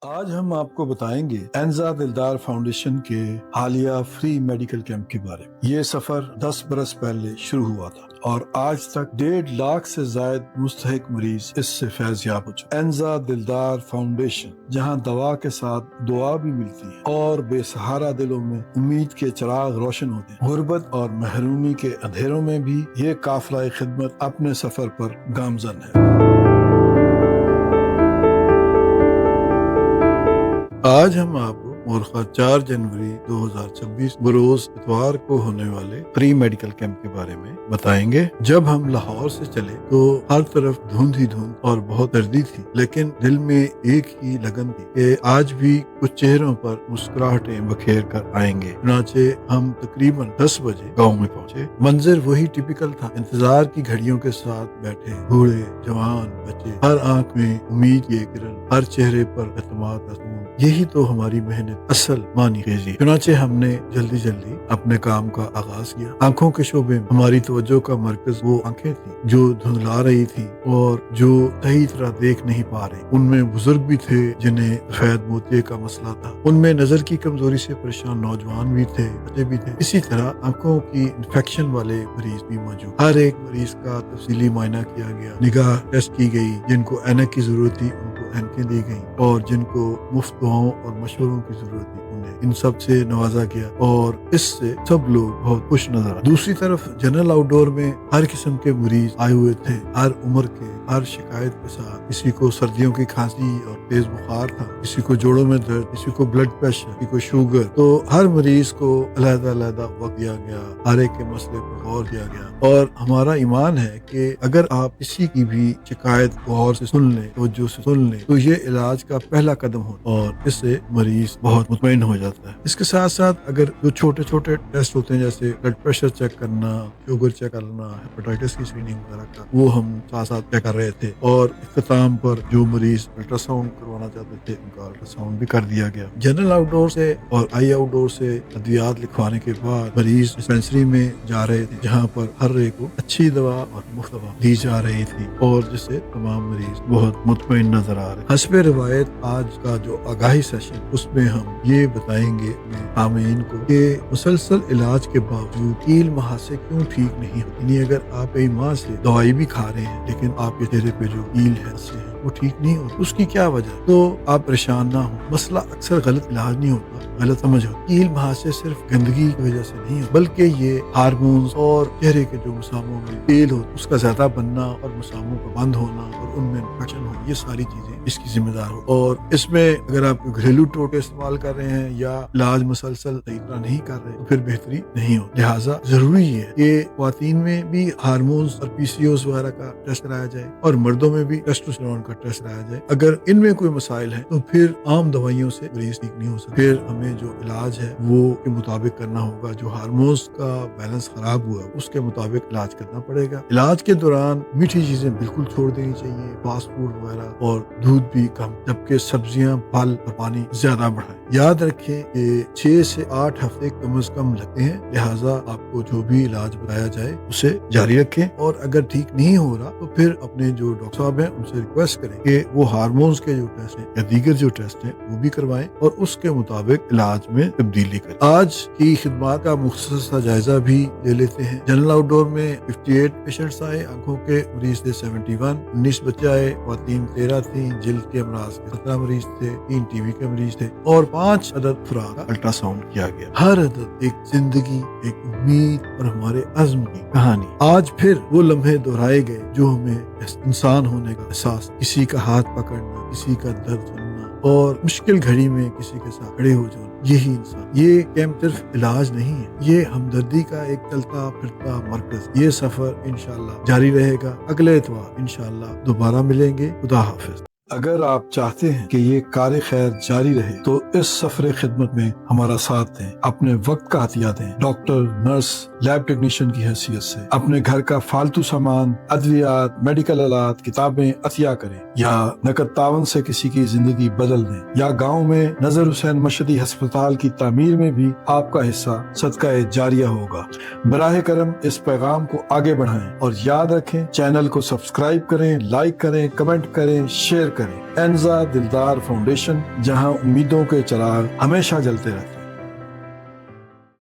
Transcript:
آج ہم آپ کو بتائیں گے انزا دلدار فاؤنڈیشن کے حالیہ فری میڈیکل کیمپ کے بارے میں۔ یہ سفر 10 برس پہلے شروع ہوا تھا اور آج تک 1.5 لاکھ سے زائد مستحق مریض اس سے فیض یاب ہو چکے۔ انزا دلدار فاؤنڈیشن، جہاں دوا کے ساتھ دعا بھی ملتی ہے اور بے سہارا دلوں میں امید کے چراغ روشن ہوتے ہیں۔ غربت اور محرومی کے اندھیروں میں بھی یہ قافلہ خدمت اپنے سفر پر گامزن ہے۔ آج ہم آپ کو مورخہ 4 جنوری 2026 بروز اتوار کو ہونے والے پری میڈیکل کیمپ کے بارے میں بتائیں گے۔ جب ہم لاہور سے چلے تو ہر طرف دھند ہی دھند اور بہت سردی تھی، لیکن دل میں ایک ہی لگن تھی کہ آج بھی کچھ چہروں پر مسکراہٹیں بکھیر کر آئیں گے۔ چنانچہ ہم تقریباً 10 بجے گاؤں میں پہنچے۔ منظر وہی ٹپیکل تھا، انتظار کی گھڑیوں کے ساتھ بیٹھے بوڑھے جوان بچے، ہر آنکھ میں امید کی کرن، ہر چہرے پر اعتماد کا سکون۔ یہی تو ہماری محنت اصل معنی خیزی۔ چنانچہ ہم نے جلدی اپنے کام کا آغاز کیا۔ آنکھوں کے شعبے میں ہماری توجہ کا مرکز وہ آنکھیں تھیں جو دھندلا رہی تھی اور جو صحیح طرح دیکھ نہیں پا رہی۔ ان میں بزرگ بھی تھے جنہیں سفید موتیے کا مسئلہ تھا، ان میں نظر کی کمزوری سے پریشان نوجوان بھی تھے، بچے بھی تھے، اسی طرح آنکھوں کی انفیکشن والے مریض بھی موجود۔ ہر ایک مریض کا تفصیلی معائنہ کیا گیا، نگاہ ٹیسٹ کی گئی، جن کو اینک کی ضرورت تھی ان کو اینکیں دی گئیں اور جن کو مفت دعاؤں اور مشوروں کی ضرورت تھی انہیں ان سب سے نوازا گیا اور اس سے سب لوگ بہت خوش نظر آئے۔ دوسری طرف جنرل آؤٹ ڈور میں ہر قسم کے مریض آئے ہوئے تھے، ہر عمر کے، ہر شکایت کے ساتھ۔ کسی کو سردیوں کی کھانسی اور تیز بخار تھا، کسی کو جوڑوں میں درد، کسی کو بلڈ پریشر، کسی کو شوگر۔ تو ہر مریض کو علیحدہ علیحدہ وقت دیا گیا، ہر ایک کے مسئلے پر غور کیا گیا اور ہمارا ایمان ہے کہ اگر آپ کسی کی بھی شکایت غور سے سن لیں، توجہ سے سن لیں، تو یہ علاج کا پہلا قدم ہو اور اس سے مریض بہت مطمئن ہو جاتا ہے۔ اس کے ساتھ ساتھ اگر جو چھوٹے چھوٹے ٹیسٹ ہوتے ہیں جیسے بلڈ پریشر چیک کرنا، شوگر چیک کرنا، ہیپاٹائٹس کی اسکریننگ وغیرہ کا، وہ ہم ساتھ ساتھ چیک کر رہے تھے اور اختتام پر جو مریض الٹرا ساؤنڈ کروانا چاہتے تھے ان کا الٹرا ساؤنڈ بھی کر دیا گیا۔ جنرل آؤٹ ڈور سے اور آئی آؤٹ ڈور سے ادویات لکھوانے کے بعد مریض ڈسپینسری میں جا رہے تھے، جہاں پر ہر ایک کو اچھی دوا اور مفت دوا دی جا رہی تھی اور جس سے تمام مریض بہت مطمئن نظر آ رہے۔ حسب روایت آج کا جو آگاہی سیشن، اس میں ہم یہ بتائیں گے سامعین کو کہ مسلسل علاج کے باوجود کیل ماہ سے کیوں ٹھیک نہیں ہوتی۔ یعنی اگر آپ کئی ماہ سے دوائی بھی کھا رہے ہیں لیکن آپ کے چہرے پہ جو کیل ہے وہ ٹھیک نہیں ہوتی، اس کی کیا وجہ؟ تو آپ پریشان نہ ہوں، مسئلہ اکثر غلط علاج نہیں ہوتا، غلط سمجھ ہوتی۔ کیل ماہ سے صرف گندگی کی وجہ سے نہیں ہوتا، بلکہ یہ ہارمونز اور چہرے کے جو مساموں میں تیل ہو اس کا زیادہ بننا اور مساموں کا بند ہونا اور ان میں انفیکشن ہونا، یہ ساری چیزیں اس کی ذمہ دار ہو۔ اور اس میں اگر آپ گھریلو ٹوٹے استعمال کر رہے ہیں یا علاج مسلسل صحیح طرح نہیں کر رہے تو پھر بہتری نہیں ہو۔ لہٰذا ضروری ہے کہ خواتین میں بھی ہارمونز اور پی سی اوز وغیرہ کا ٹیسٹ کرایا جائے اور مردوں میں بھی ٹیسٹوسٹیرون کا ٹیسٹ کرایا جائے۔ اگر ان میں کوئی مسائل ہیں تو پھر عام دوائیوں سے مریض ٹھیک نہیں ہو سکتا، پھر ہمیں جو علاج ہے وہ کے مطابق کرنا ہوگا۔ جو ہارمونز کا بیلنس خراب ہوا اس کے مطابق علاج کرنا پڑے گا۔ علاج کے دوران میٹھی چیزیں بالکل چھوڑ دینی چاہیے، فاسٹ فوڈ وغیرہ، اور دودھ بھی کم، جبکہ سبزیاں، پھل اور پانی زیادہ بڑھائیں۔ یاد رکھیں کہ 6 سے 8 ہفتے کم از کم لگتے ہیں، لہٰذا آپ کو جو بھی علاج بتایا جائے اسے جاری رکھیں اور اگر ٹھیک نہیں ہو رہا تو پھر اپنے جو ڈاکٹر صاحب ہیں ان سے ریکویسٹ کریں کہ وہ ہارمونز کے جو ٹیسٹ ہیں یا دیگر جو ٹیسٹ ہیں وہ بھی کروائیں اور اس کے مطابق علاج میں تبدیلی کریں۔ آج کی خدمات کا مختصر سا جائزہ بھی لے لیتے ہیں۔ جنرل آؤٹ ڈور میں 58 پیشنٹس آئے، آنکھوں کے مریض تھے 71، 19 بچے آئے، خواتین 13 تھیں، جلد کے امراض کے 17 مریض تھے، 3 ٹی وی کے مریض تھے اور 5 عدد افراد کا الٹرا ساؤنڈ کیا گیا۔ ہر عدد ایک زندگی، ایک امید اور ہمارے عزم کی کہانی۔ آج پھر وہ لمحے دہرائے گئے جو ہمیں انسان ہونے کا احساس، کسی کا ہاتھ پکڑنا، کسی کا درد سننا اور مشکل گھڑی میں کسی کے ساتھ کھڑے ہو جانا، یہی انسان۔ یہ کیمپ صرف علاج نہیں ہے، یہ ہمدردی کا ایک چلتا پھرتا مرکز۔ یہ سفر انشاءاللہ جاری رہے گا۔ اگلے اتوار انشاءاللہ دوبارہ ملیں گے۔ خدا حافظ۔ اگر آپ چاہتے ہیں کہ یہ کار خیر جاری رہے تو اس سفر خدمت میں ہمارا ساتھ دیں، اپنے وقت کا عطیہ دیں، ڈاکٹر، نرس، لیب ٹیکنیشین کی حیثیت سے اپنے گھر کا فالتو سامان، ادویات، میڈیکل آلات، کتابیں عطیہ کریں یا نقد تعاون سے کسی کی زندگی بدل دیں، یا گاؤں میں نظر حسین مشہدی ہسپتال کی تعمیر میں بھی آپ کا حصہ صدقہ جاریہ ہوگا۔ براہ کرم اس پیغام کو آگے بڑھائیں اور یاد رکھیں چینل کو سبسکرائب کریں، لائک کریں، کمنٹ کریں، شیئر کریں. انزا دلدار فاؤنڈیشن، جہاں امیدوں کے چراغ ہمیشہ جلتے رہتے ہیں.